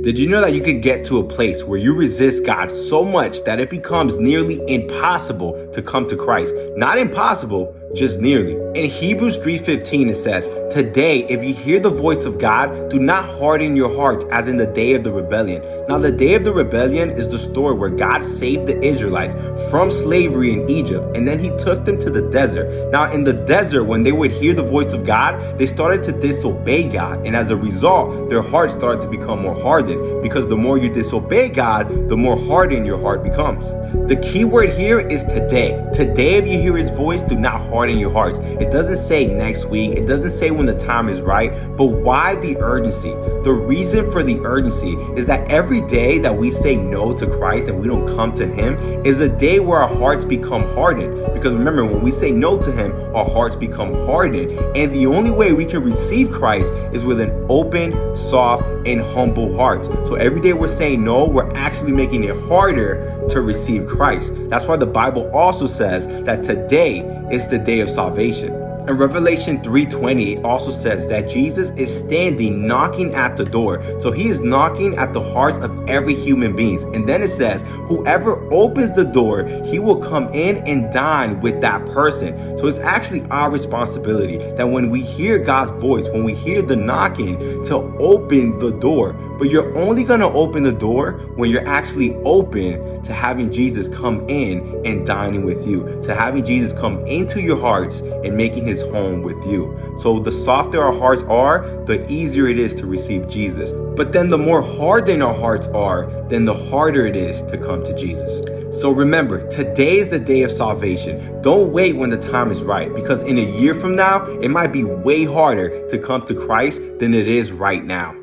Did you know that you could get to a place where you resist God so much that it becomes nearly impossible to come to Christ? Not impossible, just nearly. In Hebrews 3:15 it says, "Today, if you hear the voice of God, do not harden your hearts as in the day of the rebellion." Now, the day of the rebellion is the story where God saved the Israelites from slavery in Egypt, and then he took them to the desert. Now, in the desert, when they would hear the voice of God, they started to disobey God, and as a result, their hearts started to become more hardened, because the more you disobey God, the more hardened your heart becomes. The key word here is today. Today, if you hear his voice, do not harden your hearts. It doesn't say next week. It doesn't say when the time is right. But why the urgency? The reason for the urgency is that every day that we say no to Christ and we don't come to him is a day where our hearts become hardened. Because remember, when we say no to him, our hearts become hardened. And the only way we can receive Christ is with an open, soft, and humble heart. So every day we're saying no, we're actually making it harder to receive Christ. That's why the Bible also says that today is the day of salvation. In Revelation 3:20, it also says that Jesus is standing knocking at the door. So he is knocking at the hearts of every human being. And then it says, whoever opens the door, he will come in and dine with that person. So it's actually our responsibility that when we hear God's voice, when we hear the knocking, to open the door. But you're only going to open the door when you're actually open to having Jesus come in and dining with you, to having Jesus come into your hearts and making his home with you. So the softer our hearts are, the easier it is to receive Jesus. But then the more hardened our hearts are, then the harder it is to come to Jesus. So remember, today is the day of salvation. Don't wait when the time is right, because in a year from now, it might be way harder to come to Christ than it is right now.